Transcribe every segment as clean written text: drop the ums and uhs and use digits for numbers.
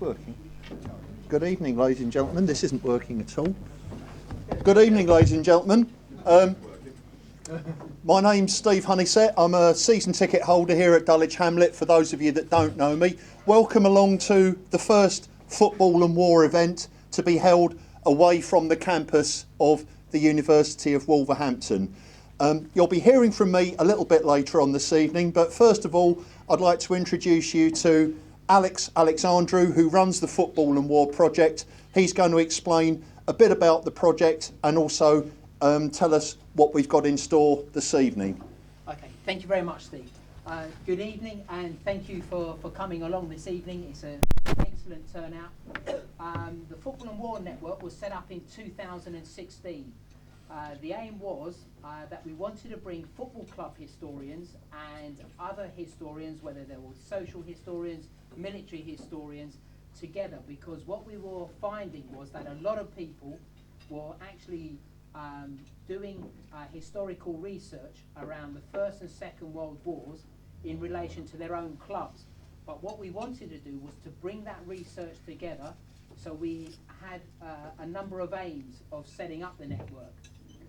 working. Good evening, ladies and gentlemen. This isn't working at all. Good evening, ladies and gentlemen. My name's Steve Honeysett. I'm a season ticket holder here at Dulwich Hamlet, for those of you that don't know me. Welcome along to the first Football and War event to be held away from the campus of the University of Wolverhampton. You'll be hearing from me a little bit later on this evening, but first of all, I'd like to introduce you to Alex Alexandru, who runs the Football and War project. He's going to explain a bit about the project and also tell us what we've got in store this evening. Okay, thank you very much, Steve. Good evening, and thank you for coming along this evening. It's an excellent turnout. The Football and War Network was set up in 2016. The aim was that we wanted to bring football club historians and other historians, whether they were social historians, military historians, together, because what we were finding was that a lot of people were actually doing historical research around the First and Second World Wars in relation to their own clubs. But what we wanted to do was to bring that research together, so we had a number of aims of setting up the network.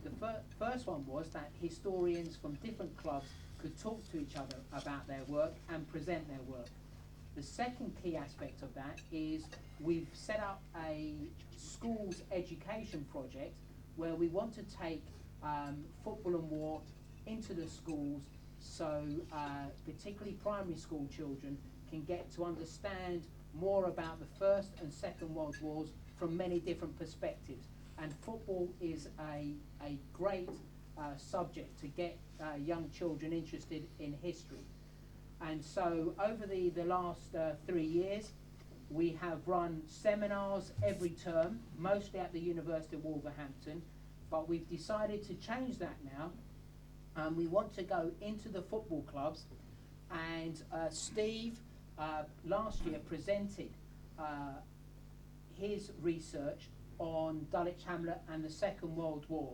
The first one was that historians from different clubs could talk to each other about their work and present their work. The second key aspect of that is we've set up a schools education project where we want to take football and war into the schools, so particularly primary school children can get to understand more about the First and Second World Wars from many different perspectives. And football is a great subject to get young children interested in history. And so over the last 3 years, we have run seminars every term, mostly at the University of Wolverhampton, but we've decided to change that now. We want to go into the football clubs, and Steve last year presented his research on Dulwich Hamlet and the Second World War.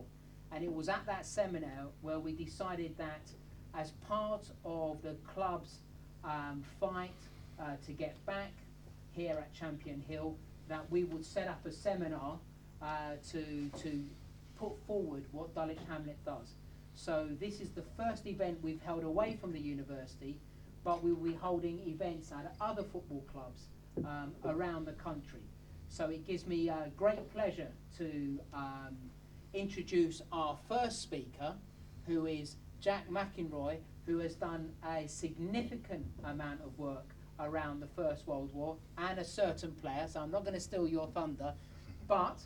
And it was at that seminar where we decided that as part of the club's fight to get back here at Champion Hill, that we would set up a seminar to put forward what Dulwich Hamlet does. So this is the first event we've held away from the university, but we will be holding events at other football clubs around the country. So it gives me great pleasure to introduce our first speaker, who is Jack McInroy, who has done a significant amount of work around the First World War, and a certain player, so I'm not going to steal your thunder, but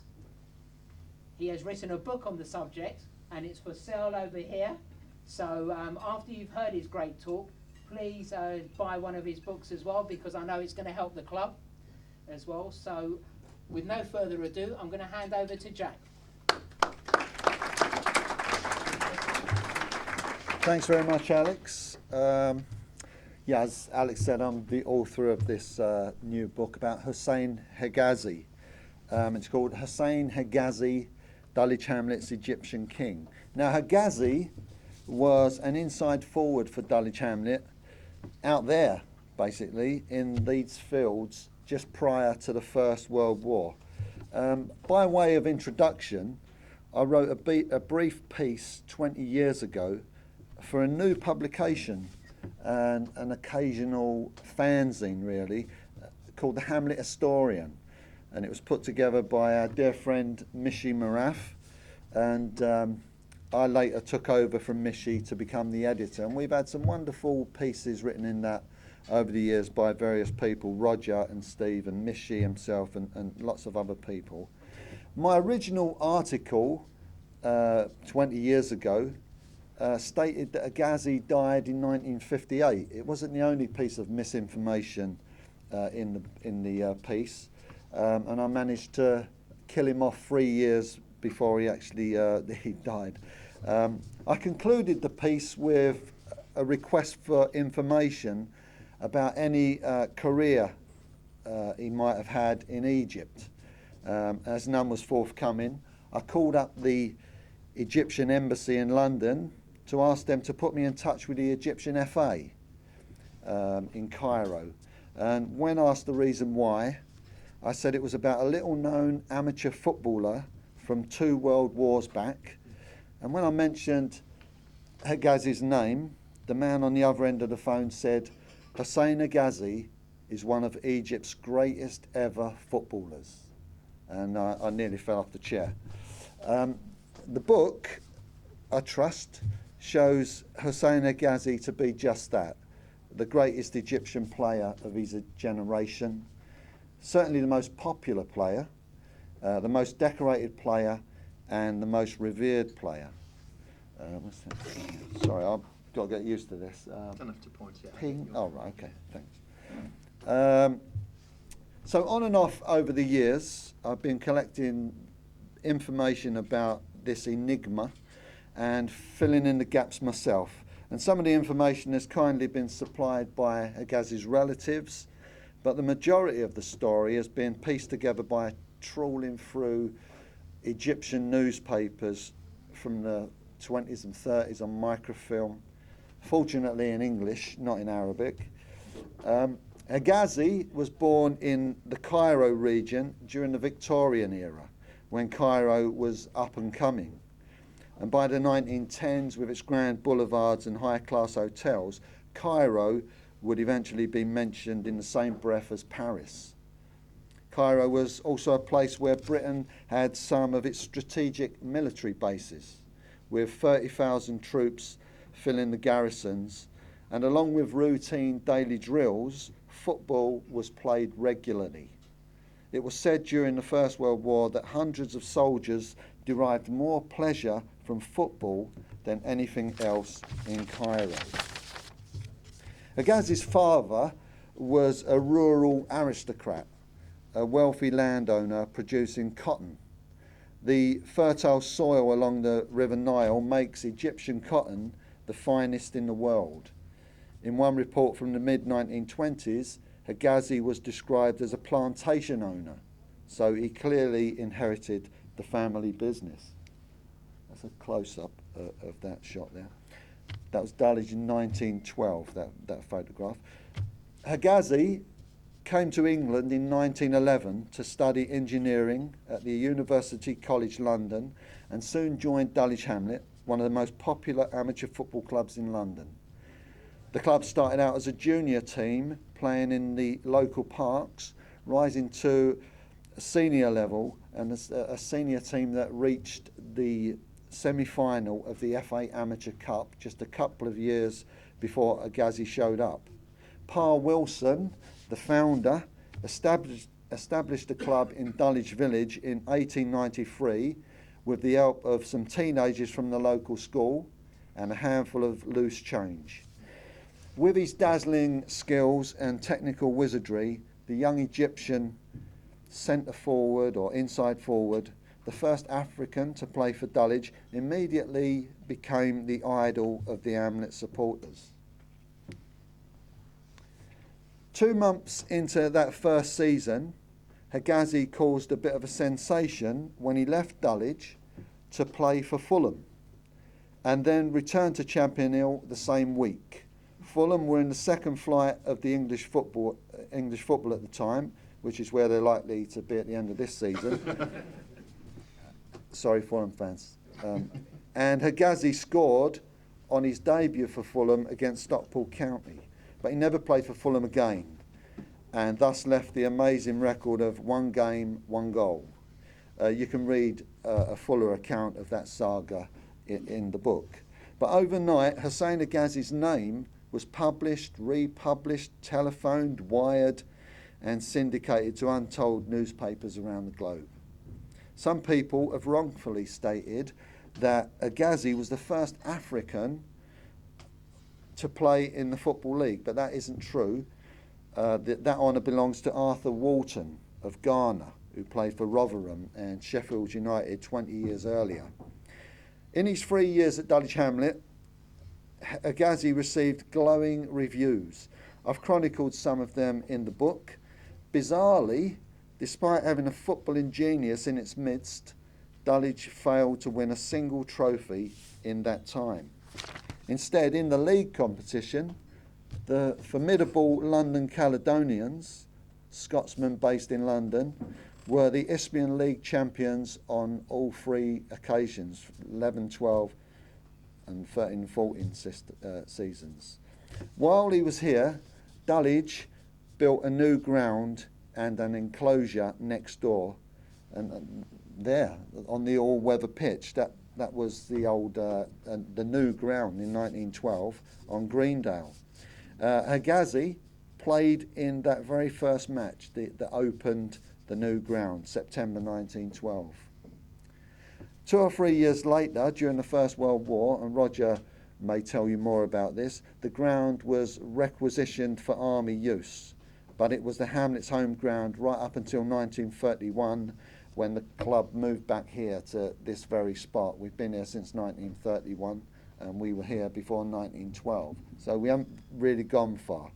he has written a book on the subject, and it's for sale over here. So after you've heard his great talk, please buy one of his books as well, because I know it's going to help the club as well. So with no further ado, I'm going to hand over to Jack. Thanks very much, Alex. Yeah, as Alex said, I'm the author of this new book about Hussein Hegazi. It's called Hussein Hegazi, Dulwich Hamlet's Egyptian King. Now, Hegazi was an inside forward for Dulwich Hamlet, out there, basically, in these fields just prior to the First World War. By way of introduction, I wrote a brief piece 20 years ago for a new publication and an occasional fanzine, really, called the Hamlet Historian. And it was put together by our dear friend Mcelroy, and I later took over from Mishi to become the editor. And we've had some wonderful pieces written in that over the years by various people, Roger and Steve and Mishi himself and lots of other people. My original article 20 years ago stated that Hegazi died in 1958. It wasn't the only piece of misinformation in the piece, and I managed to kill him off 3 years before he actually he died. I concluded the piece with a request for information about any career he might have had in Egypt. As none was forthcoming, I called up the Egyptian embassy in London to ask them to put me in touch with the Egyptian FA in Cairo. And when asked the reason why, I said it was about a little-known amateur footballer from 2 world wars back. And when I mentioned Hegazi's name, the man on the other end of the phone said, Hussein Hegazi is one of Egypt's greatest ever footballers. And I nearly fell off the chair. The book, I trust, shows Hussein Hegazi to be just that, the greatest Egyptian player of his generation, certainly the most popular player, the most decorated player, and the most revered player. What's that? Sorry, I've got to get used to this. Don't have to point it out. Ping. Oh, right, okay, thanks. So on and off over the years, I've been collecting information about this enigma and filling in the gaps myself. And some of the information has kindly been supplied by Hegazi's relatives, but the majority of the story has been pieced together by trawling through Egyptian newspapers from the 20s and 30s on microfilm, fortunately in English, not in Arabic. Hegazi was born in the Cairo region during the Victorian era, when Cairo was up and coming. And by the 1910s, with its grand boulevards and high-class hotels, Cairo would eventually be mentioned in the same breath as Paris. Cairo was also a place where Britain had some of its strategic military bases, with 30,000 troops filling the garrisons, and along with routine daily drills, football was played regularly. It was said during the First World War that hundreds of soldiers derived more pleasure from football than anything else in Cairo. Hegazi's father was a rural aristocrat, a wealthy landowner producing cotton. The fertile soil along the River Nile makes Egyptian cotton the finest in the world. In one report from the mid-1920s, Hegazi was described as a plantation owner, so he clearly inherited the family business. That's a close-up of that shot there. That was Dulwich in 1912, that photograph. Hegazi came to England in 1911 to study engineering at the University College London and soon joined Dulwich Hamlet, one of the most popular amateur football clubs in London. The club started out as a junior team playing in the local parks, rising to a senior level and a senior team that reached the semi-final of the FA Amateur Cup just a couple of years before Hegazi showed up. Pa Wilson, the founder, established the club in Dulwich Village in 1893 with the help of some teenagers from the local school and a handful of loose change. With his dazzling skills and technical wizardry, the young Egyptian centre forward or inside forward, the first African to play for Dulwich, immediately became the idol of the Hamlet supporters. 2 months into that first season, Hegazi caused a bit of a sensation when he left Dulwich to play for Fulham and then returned to Champion Hill the same week. Fulham were in the second flight of the English football at the time, which is where they're likely to be at the end of this season. Sorry, Fulham fans. And Hegazi scored on his debut for Fulham against Stockport County, but he never played for Fulham again, and thus left the amazing record of 1 game, 1 goal. You can read a fuller account of that saga in the book. But overnight, Hussein Hegazi's name was published, republished, telephoned, wired, and syndicated to untold newspapers around the globe. Some people have wrongfully stated that Hegazi was the first African to play in the Football League, but that isn't true. That honour belongs to Arthur Walton of Ghana, who played for Rotherham and Sheffield United 20 years earlier. In his 3 years at Dulwich Hamlet, Hegazi received glowing reviews. I've chronicled some of them in the book. Bizarrely, despite having a footballing genius in its midst, Dulwich failed to win a single trophy in that time. Instead, in the league competition, the formidable London Caledonians Scotsman based in London, were the Isthmian League champions on all three occasions, 11, 12 and 13, 14 seasons. While he was here, Dulwich built a new ground and an enclosure next door, and there on the all-weather pitch. That was the old, the new ground in 1912 on Greendale. Hegazi played in that very first match that opened the new ground, September 1912. 2 or 3 years later, during the First World War, and Roger may tell you more about this, the ground was requisitioned for army use, but it was the Hamlet's home ground right up until 1931, when the club moved back here to this very spot. We've been here since 1931, and we were here before 1912, so we haven't really gone far.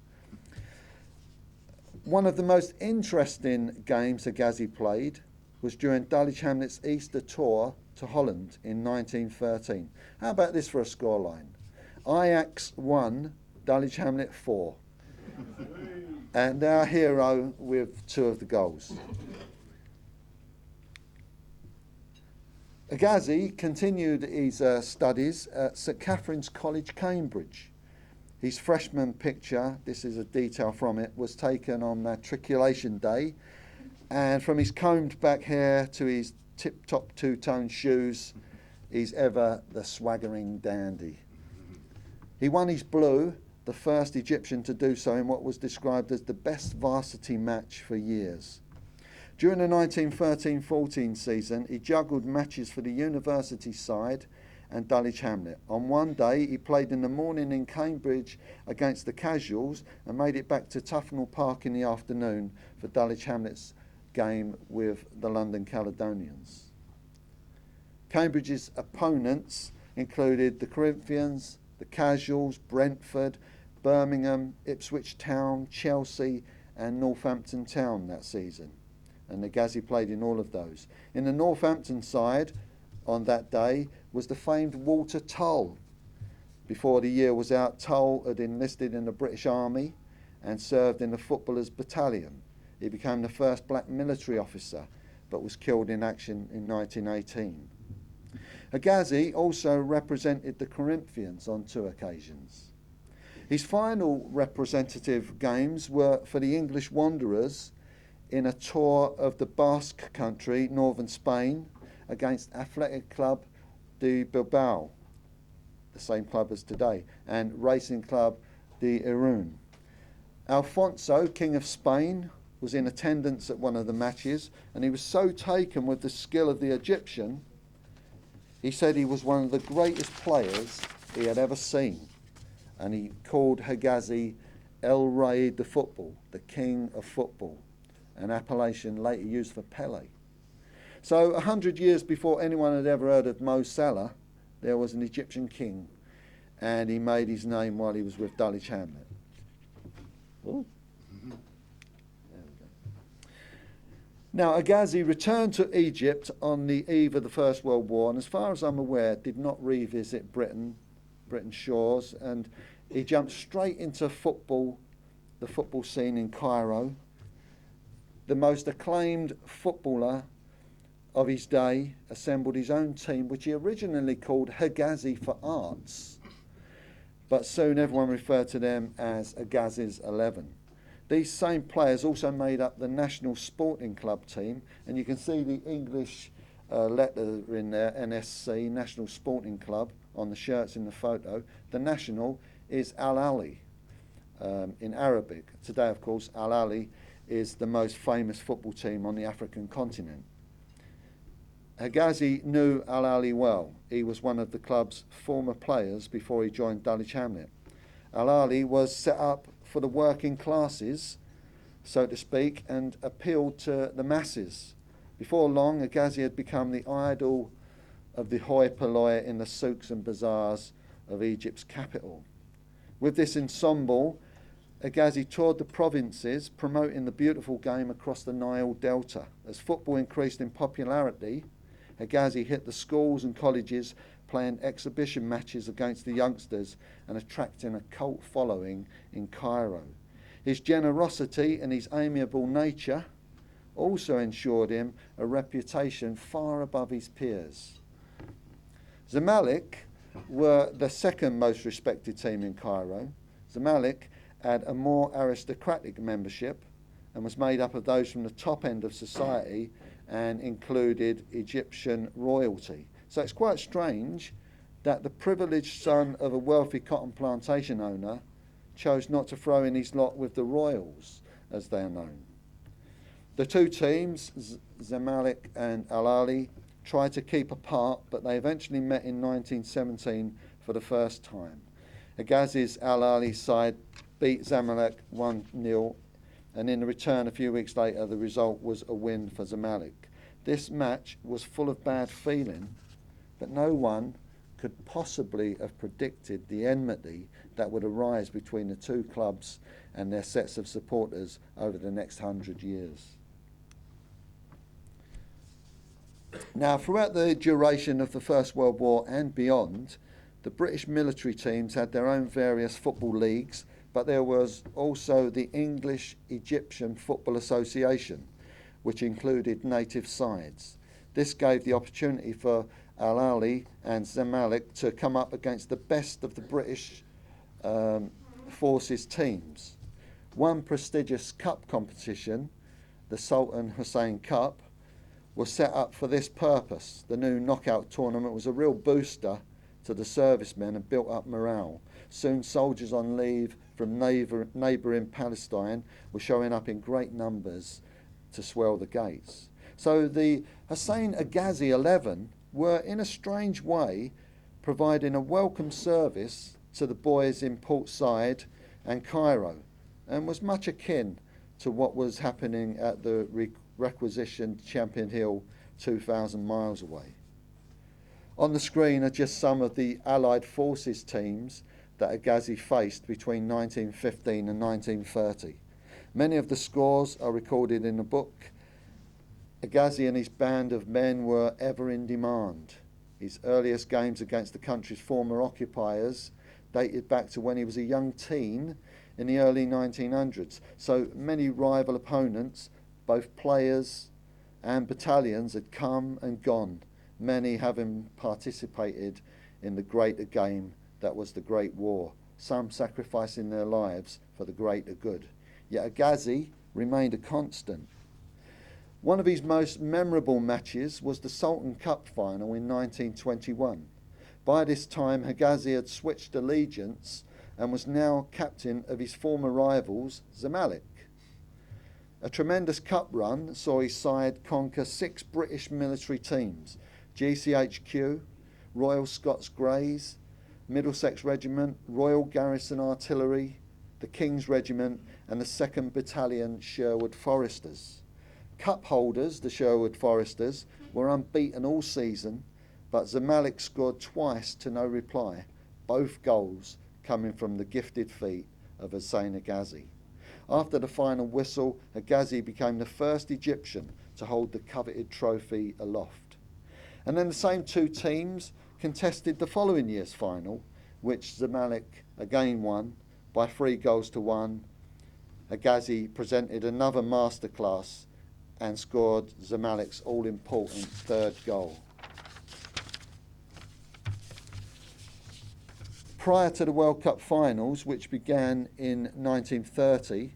One of the most interesting games Hegazi played was during Dulwich Hamlet's Easter tour to Holland in 1913. How about this for a scoreline? Ajax 1, Dulwich Hamlet 4. And our hero with 2 of the goals. Hegazi continued his studies at St Catherine's College, Cambridge. His freshman picture, this is a detail from it, was taken on Matriculation Day, and from his combed back hair to his tip-top two-tone shoes, he's ever the swaggering dandy. He won his blue, the first Egyptian to do so in what was described as the best varsity match for years. During the 1913-14 season, he juggled matches for the university side and Dulwich Hamlet. On one day, he played in the morning in Cambridge against the Casuals and made it back to Tufnell Park in the afternoon for Dulwich Hamlet's game with the London Caledonians. Cambridge's opponents included the Corinthians, the Casuals, Brentford, Birmingham, Ipswich Town, Chelsea and Northampton Town that season. And Hegazi played in all of those. In the Northampton side on that day was the famed Walter Tull. Before the year was out, Tull had enlisted in the British Army and served in the Footballers' Battalion. He became the first black military officer, but was killed in action in 1918. Hegazi also represented the Corinthians on 2 occasions. His final representative games were for the English Wanderers in a tour of the Basque country, northern Spain, against Athletic Club de Bilbao, the same club as today, and Racing Club de Irún. Alfonso, King of Spain, was in attendance at one of the matches, and he was so taken with the skill of the Egyptian, he said he was one of the greatest players he had ever seen, and he called Hegazi El Rey de Football, the King of Football, an appellation later used for Pele. So 100 years before anyone had ever heard of Mo Salah, there was an Egyptian king, and he made his name while he was with Dulwich Hamlet. Ooh. There we go. Now, Hegazi returned to Egypt on the eve of the First World War, and as far as I'm aware, did not revisit Britain's shores, and he jumped straight into football, the football scene in Cairo. The most acclaimed footballer of his day assembled his own team, which he originally called Hegazi for Arts, but soon everyone referred to them as Hegazi's 11. These same players also made up the National Sporting Club team, and you can see the English letter in there, NSC, National Sporting Club, on the shirts in the photo. The national is Al Ahly in Arabic. Today, of course, Al Ahly is the most famous football team on the African continent. Hegazi knew Al Ahly well. He was one of the club's former players before he joined Dulwich Hamlet. Al Ahly was set up for the working classes, so to speak, and appealed to the masses. Before long, Hegazi had become the idol of the hoi polloi in the souks and bazaars of Egypt's capital. With this ensemble, Hegazi toured the provinces, promoting the beautiful game across the Nile Delta. As football increased in popularity, Hegazi hit the schools and colleges, playing exhibition matches against the youngsters and attracting a cult following in Cairo. His generosity and his amiable nature also ensured him a reputation far above his peers. Zamalek were the second most respected team in Cairo. Zamalek had a more aristocratic membership and was made up of those from the top end of society and included Egyptian royalty. So it's quite strange that the privileged son of a wealthy cotton plantation owner chose not to throw in his lot with the royals, as they are known. The two teams, Zamalek and Al Ahly, tried to keep apart, but they eventually met in 1917 for the first time. Hegazi's Al Ahly side beat Zamalek 1-0, and in the return a few weeks later the result was a win for Zamalek. This match was full of bad feeling, but no one could possibly have predicted the enmity that would arise between the two clubs and their sets of supporters over the next 100 years. Now, throughout the duration of the First World War and beyond, the British military teams had their own various football leagues, but there was also the English-Egyptian Football Association, which included native sides. This gave the opportunity for Al Ahly and Zamalek to come up against the best of the British forces teams. One prestigious cup competition, the Sultan Hussein Cup, was set up for this purpose. The new knockout tournament was a real booster to the servicemen and built up morale. Soon soldiers on leave from neighbouring Palestine were showing up in great numbers to swell the gates. So the Hussein Hegazi 11 were in a strange way providing a welcome service to the boys in Port Said and Cairo, and was much akin to what was happening at the requisitioned Champion Hill 2,000 miles away. On the screen are just some of the Allied forces teams that Hegazi faced between 1915 and 1930. Many of the scores are recorded in the book. Hegazi and his band of men were ever in demand. His earliest games against the country's former occupiers dated back to when he was a young teen in the early 1900s. So many rival opponents, both players and battalions, had come and gone, many having participated in the greater game that was the Great War, some sacrificing their lives for the greater good. Yet Hegazi remained a constant. One of his most memorable matches was the Sultan Cup final in 1921. By this time, Hegazi had switched allegiance and was now captain of his former rivals, Zamalek. A tremendous cup run saw his side conquer 6 British military teams: GCHQ, Royal Scots Greys, Middlesex Regiment, Royal Garrison Artillery, the King's Regiment, and the 2nd Battalion Sherwood Foresters. Cup holders, the Sherwood Foresters, were unbeaten all season, but Zamalek scored twice to no reply, both goals coming from the gifted feet of Hussein Hegazi. After the final whistle, Hegazi became the first Egyptian to hold the coveted trophy aloft. And then the same two teams contested the following year's final, which Zamalek again won by 3-1. Hegazi presented another masterclass and scored Zamalek's all-important 3rd goal. Prior to the World Cup finals, which began in 1930,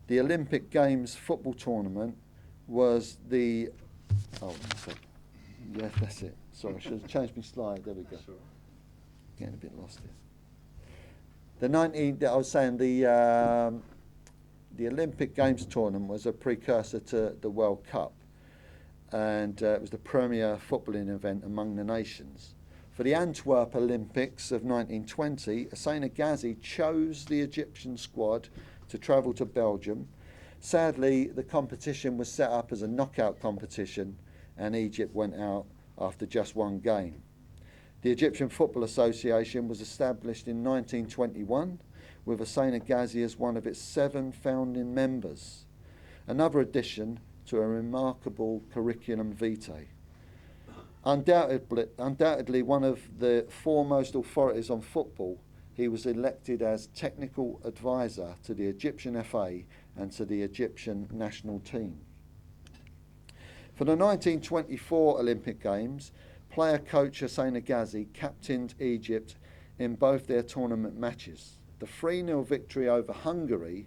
the Olympic Games football tournament was the... Oh, one sec. Yeah, that's it. Sorry, I should have changed my slide. There we go. Sure. Getting a bit lost here. The Olympic Games tournament was a precursor to the World Cup, and it was the premier footballing event among the nations. For the Antwerp Olympics of 1920, Hussein Hegazi chose the Egyptian squad to travel to Belgium. Sadly, the competition was set up as a knockout competition, and Egypt went out after just one game. The Egyptian Football Association was established in 1921, with Hussein Hegazi as one of its 7 founding members, another addition to a remarkable curriculum vitae. Undoubtedly one of the foremost authorities on football, he was elected as technical advisor to the Egyptian FA and to the Egyptian national team. For the 1924 Olympic Games, player coach Hussein Hegazi captained Egypt in both their tournament matches. The 3-0 victory over Hungary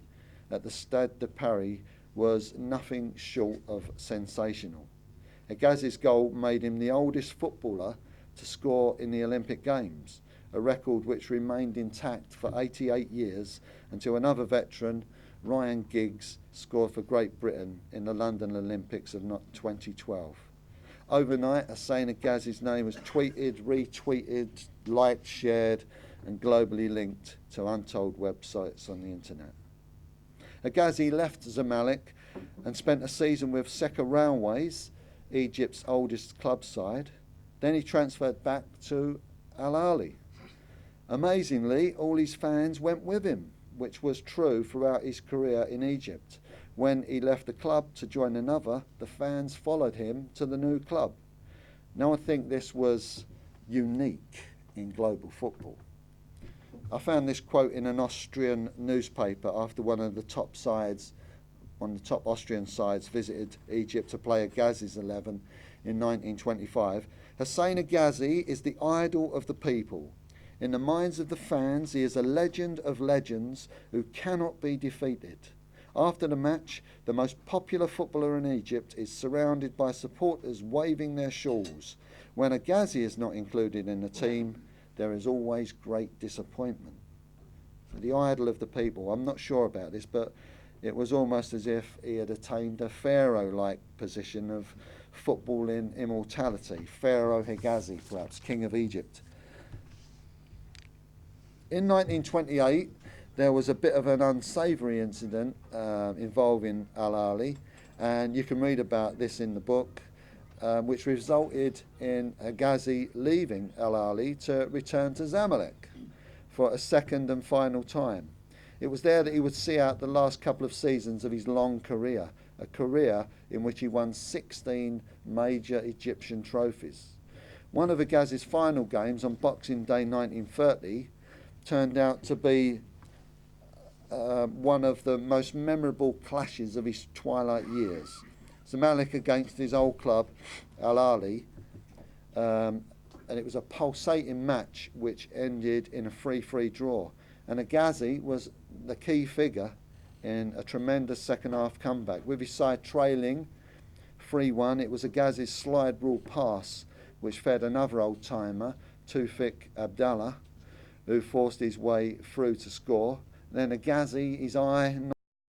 at the Stade de Paris was nothing short of sensational. Hegazi's goal made him the oldest footballer to score in the Olympic Games, a record which remained intact for 88 years until another veteran, Ryan Giggs, scored for Great Britain in the London Olympics of 2012. Overnight, Hussein Hegazi's name was tweeted, retweeted, liked, shared, and globally linked to untold websites on the internet. Hegazi left Zamalek and spent a season with Seka Railways, Egypt's oldest club side. Then he transferred back to Al Ahly. Amazingly, all his fans went with him, which was true throughout his career in Egypt. When he left the club to join another, the fans followed him to the new club. Now I think this was unique in global football. I found this quote in an Austrian newspaper after one of the top Austrian sides visited Egypt to play Hegazi's 11 in 1925. Hussein Hegazi is the idol of the people. In the minds of the fans, he is a legend of legends who cannot be defeated. After the match, the most popular footballer in Egypt is surrounded by supporters waving their shawls. When Hegazi is not included in the team, there is always great disappointment. So the idol of the people, I'm not sure about this, but it was almost as if he had attained a pharaoh-like position of footballing immortality. Pharaoh Hegazi, perhaps, king of Egypt. In 1928, there was a bit of an unsavoury incident involving Al Ahly, and you can read about this in the book, which resulted in Hegazi leaving Al Ahly to return to Zamalek for a second and final time. It was there that he would see out the last couple of seasons of his long career, a career in which he won 16 major Egyptian trophies. One of Hegazi's final games on Boxing Day 1930 turned out to be one of the most memorable clashes of his twilight years. Zamalek against his old club, Al Ahly, and it was a pulsating match which ended in a 3-3 draw. And Hegazi was the key figure in a tremendous second-half comeback. With his side trailing 3-1, it was Hegazi's slide rule pass which fed another old-timer, Tufik Abdallah, who forced his way through to score. Then Hegazi, his eye